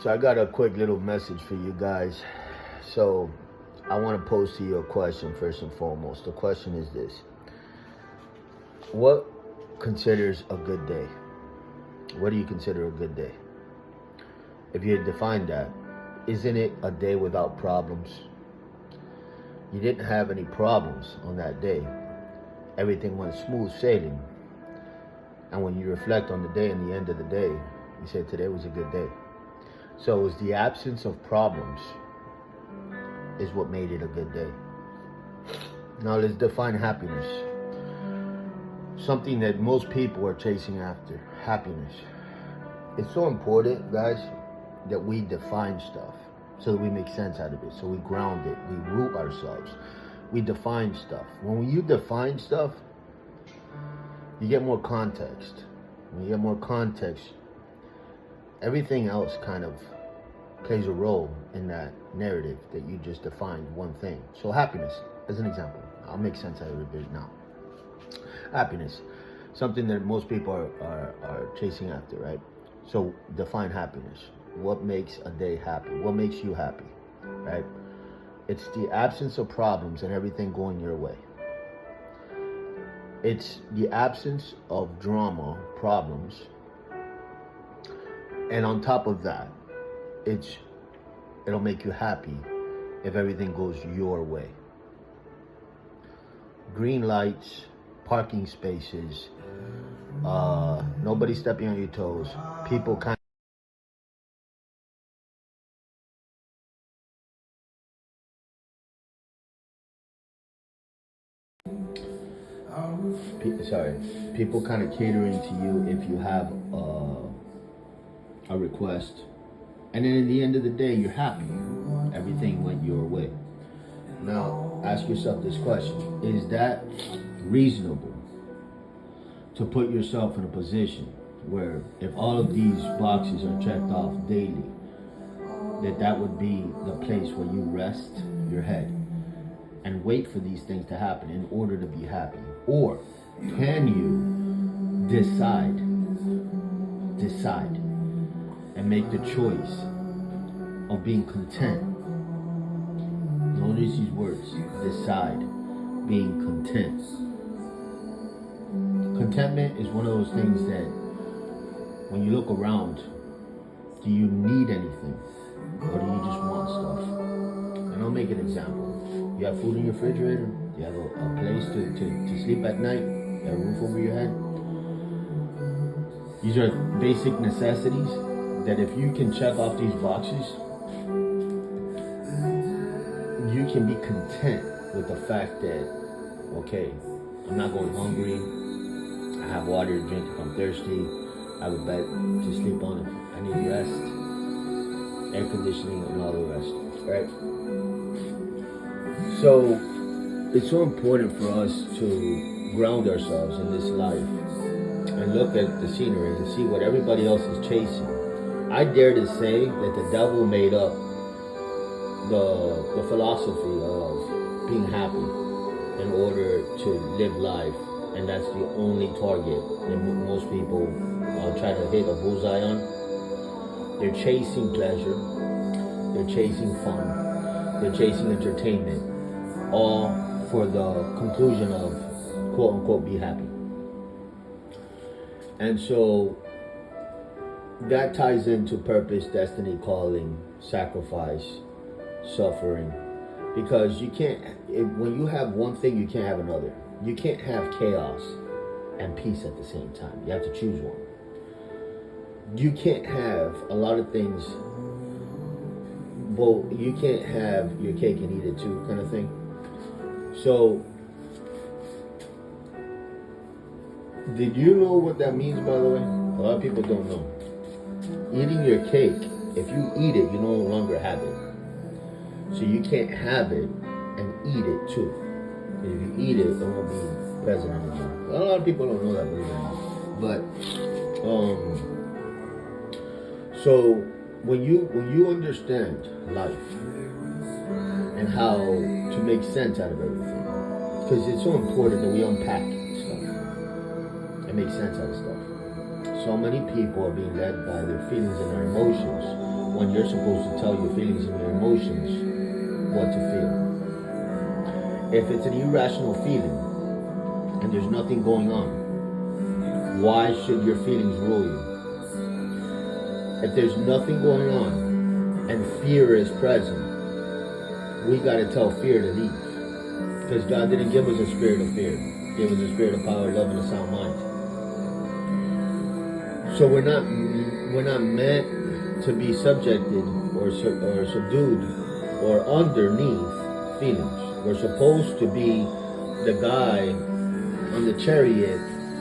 So I got a quick little message for you guys. So I want to pose to you a question first and foremost. The question is this: what considers a good day? What do you consider a good day? If you define that, isn't it a day without problems? You didn't have any problems on that day. Everything went smooth sailing. And when you reflect on the day and the end of the day, you say today was a good day. So it's the absence of problems is what made it a good day. Now let's define happiness. Something that most people are chasing after, happiness. It's so important, guys, that we define stuff so that we make sense out of it. So we ground it, we root ourselves, we define stuff. When you define stuff, you get more context. When you get more context, everything else kind of plays a role in that narrative that you just defined one thing. So happiness, as an example, I'll make sense out of it now. Happiness, something that most people are chasing after, right? So define happiness. What makes a day happy? What makes you happy, right? It's the absence of problems and everything going your way. It's the absence of drama, problems, and on top of that, it'll make you happy if everything goes your way. Green lights, parking spaces, nobody stepping on your toes, people kind people kind of catering to you if you have a request, and then at the end of the day, you're happy. Everything went your way. Now, ask yourself this question: is that reasonable to put yourself in a position where, if all of these boxes are checked off daily, that would be the place where you rest your head and wait for these things to happen in order to be happy? Or can you decide and make the choice of being content? Notice these words: decide, being content. Contentment is one of those things that when you look around, do you need anything or do you just want stuff? And I'll make an example. You have food in your refrigerator, you have a place to sleep at night, you have a roof over your head. These are basic necessities that if you can check off these boxes, you can be content with the fact that, okay, I'm not going hungry, I have water to drink if I'm thirsty, I have a bed to sleep on if I need rest, air conditioning and all the rest, right? So it's so important for us to ground ourselves in this life and look at the scenery and see what everybody else is chasing. I dare to say that the devil made up the philosophy of being happy in order to live life, and that's the only target that most people try to hit a bullseye on. They're chasing pleasure, they're chasing fun, they're chasing entertainment, all for the conclusion of quote unquote be happy. And so that ties into purpose, destiny, calling, sacrifice, suffering, because you can't, when you have one thing, you can't have another. You can't have chaos and peace at the same time. You have to choose one. You can't have a lot of things, but you can't have your cake and eat it too, kind of thing. So, did you know what that means, by the way? A lot of people don't know. Eating your cake, if you eat it, you no longer have it. So you can't have it and eat it too. If you eat it, it won't be present anymore. A lot of people don't know that, believe it or not. But so when you understand life and how to make sense out of everything, because it's so important that we unpack stuff and make sense out of stuff. So many people are being led by their feelings and their emotions when you're supposed to tell your feelings and your emotions what to feel. If it's an irrational feeling and there's nothing going on, why should your feelings rule you? If there's nothing going on and fear is present, we got to tell fear to leave. Because God didn't give us a spirit of fear. He gave us a spirit of power, love, and a sound mind. So we're not meant to be subjected or subdued or underneath feelings. We're supposed to be the guy on the chariot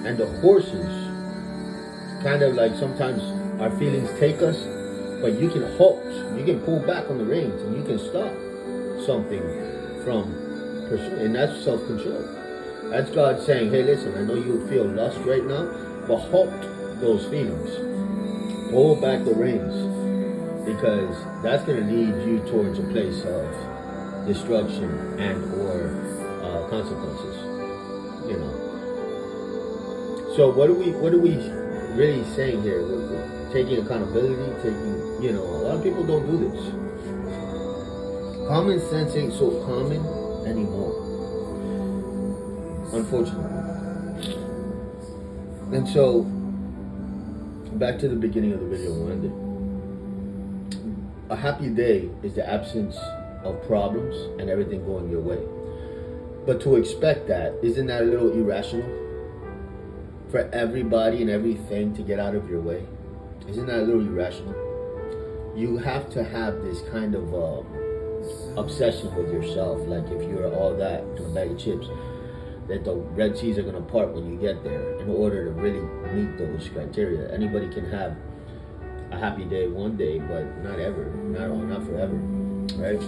and the horses. Kind of like sometimes our feelings take us, but you can halt, you can pull back on the reins, and you can stop something from pursuing, and that's self-control. That's God saying, hey, listen, I know you feel lust right now, but halt those feelings. Pull back the reins, because that's going to lead you towards a place of destruction and or consequences. You know. So what are we really saying here? We're taking accountability, a lot of people don't do this. Common sense ain't so common anymore, unfortunately. And so, back to the beginning of the video, we'll end it. A happy day is the absence of problems and everything going your way. But to expect that, isn't that a little irrational? For everybody and everything to get out of your way? Isn't that a little irrational? You have to have this kind of obsession with yourself, like if you're all that in a bag of chips, that the Red Seas are going to part when you get there in order to really meet those criteria. Anybody can have a happy day one day, but not ever, not forever, right?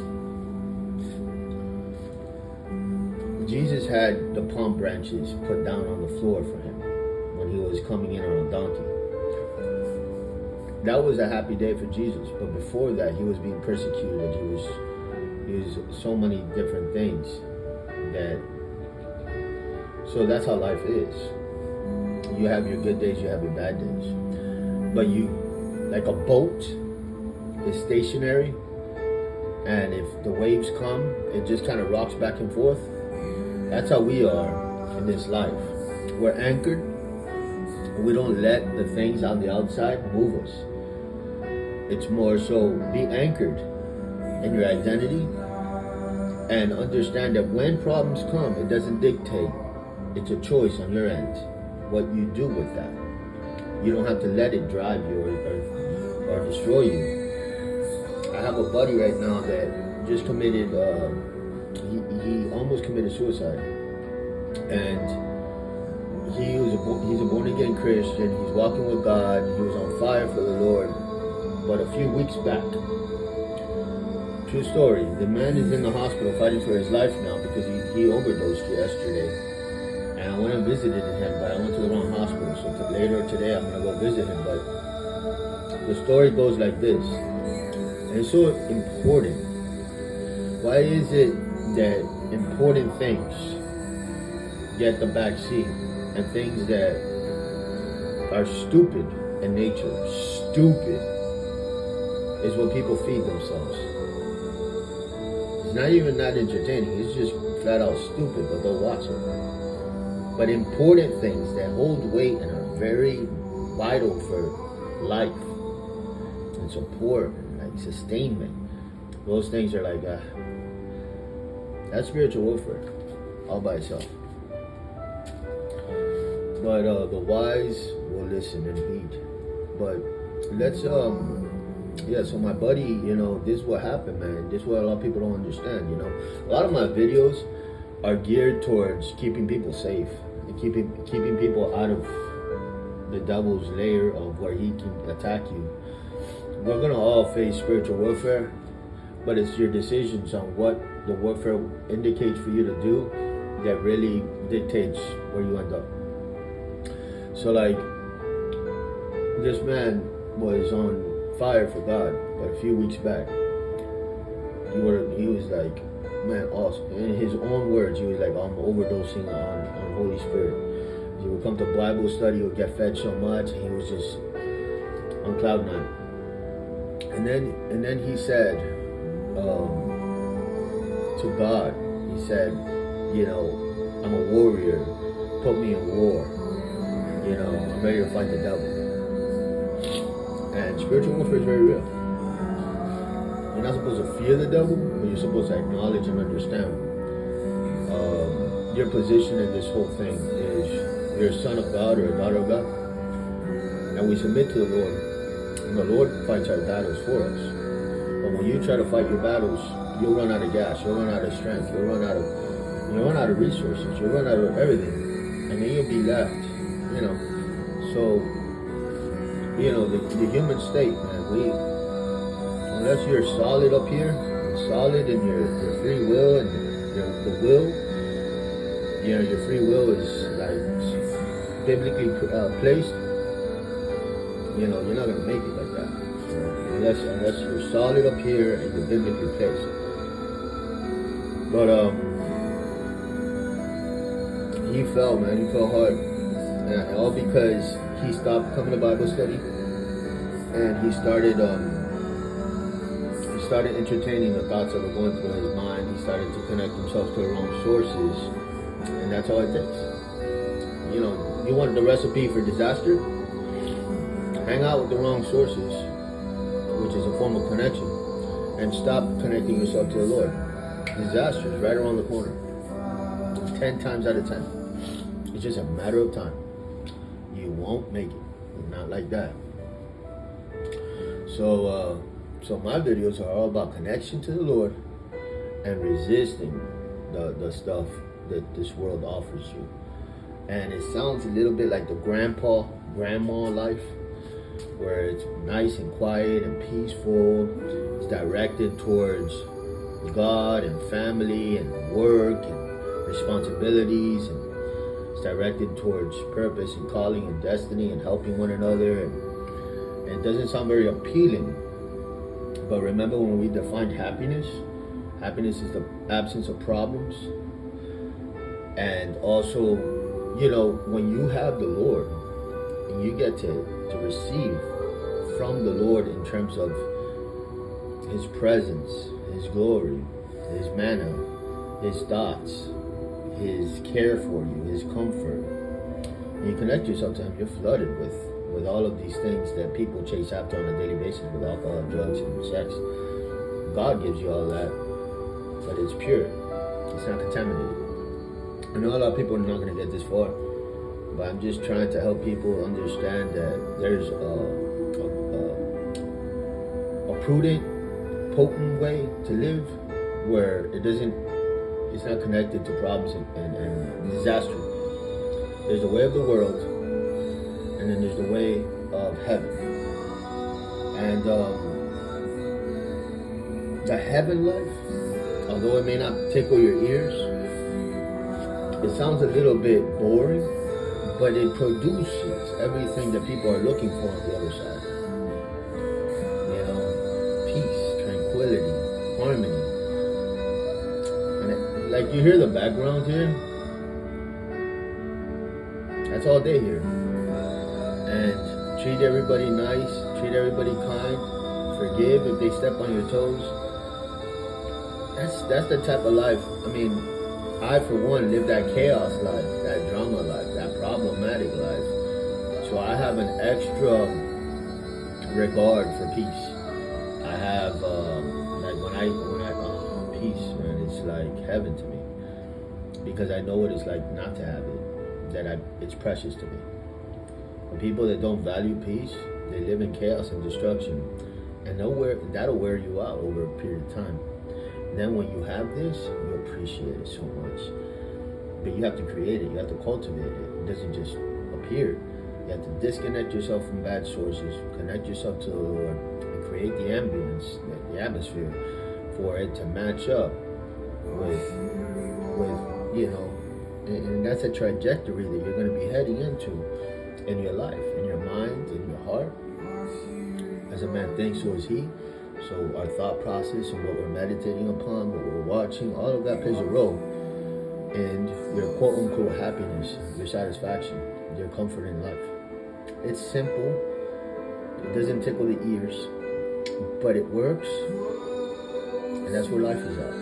Jesus had the palm branches put down on the floor for him when he was coming in on a donkey. That was a happy day for Jesus, but before that, he was being persecuted. He was so many different things so that's how life is. You have your good days, you have your bad days. But like a boat is stationary, and if the waves come, it just kind of rocks back and forth. That's how we are in this life. We're anchored. We don't let the things on the outside move us. It's more so be anchored in your identity and understand that when problems come, it doesn't dictate. It's a choice on your end what you do with that. You don't have to let it drive you or destroy you. I have a buddy right now that just committed, he almost committed suicide. And he's a born again Christian. He's walking with God. He was on fire for the Lord. But a few weeks back, true story, the man is in the hospital fighting for his life now because he overdosed yesterday. And I went and visited him, but I went to the wrong hospital. So later today, I'm going to go visit him. But the story goes like this. And it's so important. Why is it that important things get the back seat and things that are stupid in nature, stupid, is what people feed themselves? It's not even that entertaining. It's just flat out stupid, but they'll watch it. But important things that hold weight and are very vital for life and support and like sustainment, those things are like that's spiritual warfare all by itself. But the wise will listen and heed. But let's so my buddy, this is what happened, man. This is what a lot of people don't understand. A lot of my videos are geared towards keeping people safe and keeping people out of the devil's lair of where he can attack you. We're gonna all face spiritual warfare, but it's your decisions on what the warfare indicates for you to do that really dictates where you end up. So like, this man was on fire for God, but a few weeks back, he was like, man, awesome. In his own words, he was like, I'm overdosing on Holy Spirit. He would come to Bible study, he would get fed so much, and he was just on cloud nine. And then he said to God, he said, you know, I'm a warrior. Put me in war. You know, I'm ready to fight the devil. And spiritual warfare is very real. You're not supposed to fear the devil, but you're supposed to acknowledge and understand your position in this whole thing is you're a son of God or a daughter of God. And we submit to the Lord. And the Lord fights our battles for us. But when you try to fight your battles, you'll run out of gas, you'll run out of strength, you'll run out of resources, you'll run out of everything. And then you'll be left, you know. So, you know, the human state, man, unless you're solid up here, solid in your free will and the will, you know, your free will is like biblically placed, you know, you're not going to make it like that. Unless you're solid up here and you're biblically placed. But he fell, man. He fell hard, and all because he stopped coming to Bible study, and he started entertaining the thoughts that were going through his mind. He started to connect himself to the wrong sources, and that's all it takes. You know, you want the recipe for disaster? Hang out with the wrong sources, which is a form of connection, and stop connecting yourself to the Lord. Disaster is right around the corner. 10 times out of 10. It's just a matter of time. You won't make it. Not like that. So my videos are all about connection to the Lord and resisting the stuff that this world offers you. And it sounds a little bit like the grandma life, where it's nice and quiet and peaceful. It's directed towards God and family and work and responsibilities, and it's directed towards purpose and calling and destiny and helping one another. And it doesn't sound very appealing. But remember, when we defined happiness is the absence of problems. And also, you know, when you have the Lord and you get to receive from the Lord in terms of His presence, His glory, His manna, His thoughts, His care for you, His comfort, and you connect yourself to Him, you're flooded with all of these things that people chase after on a daily basis with alcohol, drugs, and sex. God gives you all that, but it's pure. It's not contaminated. I know a lot of people are not going to get this far, but I'm just trying to help people understand that there's a prudent, potent way to live where it's not connected to problems and disaster. There's the way of the world, and then there's the way of heaven. And the heaven life, although it may not tickle your ears, it sounds a little bit boring, but it produces everything that people are looking for on the other side. You know, peace, tranquility, harmony. And like you hear the background here, that's all they hear. And treat everybody nice, treat everybody kind, forgive if they step on your toes. That's the type of life. I mean, I, for one, live that chaos life, that drama life, that problematic life. So I have an extra regard for peace. I have, like when I peace, man, it's like heaven to me. Because I know what it's like not to have it. It's precious to me. The people that don't value peace, they live in chaos and destruction. And that'll wear you out over a period of time. Then when you have this, you appreciate it so much. But you have to create it. You have to cultivate it. It doesn't just appear. You have to disconnect yourself from bad sources, connect yourself to the Lord, and create the ambience, the atmosphere for it to match up with you know, and that's a trajectory that you're going to be heading into in your life, in your mind, in your heart. As a man thinks, so is he. So our thought process and what we're meditating upon, what we're watching, all of that plays a role in your quote-unquote happiness, your satisfaction, your comfort in life. It's simple. It doesn't tickle the ears, but it works, and that's where life is at.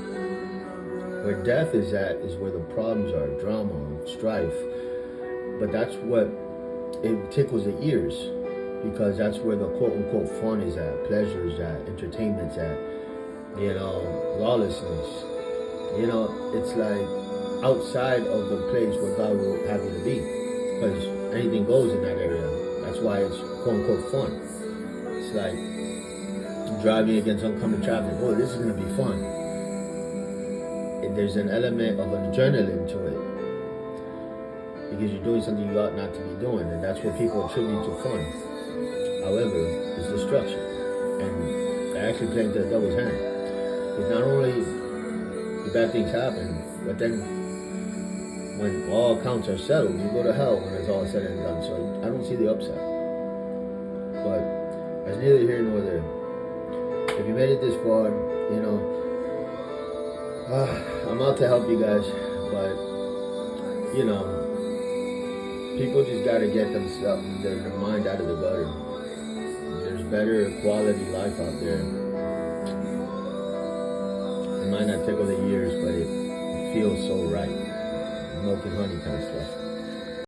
Where death is at is where the problems are, drama, strife. But that's what it tickles the ears, because that's where the quote-unquote fun is at, pleasure is at, entertainment's at, lawlessness. It's like outside of the place where God will have you to be, because anything goes in that area. That's why it's quote-unquote fun. It's like driving against oncoming traffic. Oh, this is going to be fun. And there's an element of adrenaline to it, because you're doing something you ought not to be doing, and that's what people attribute to fun. However, it's destruction, and they're actually playing to the devil's hand. Because not only the bad things happen, but then when all accounts are settled, you go to hell when it's all said and done. So I don't see the upside. But that's neither here nor there. If you made it this far, I'm out to help you guys, but people just gotta get themselves, their mind out of the gutter. There's better quality life out there. It might not tickle the ears, but it feels so right. Milk and honey kind of stuff.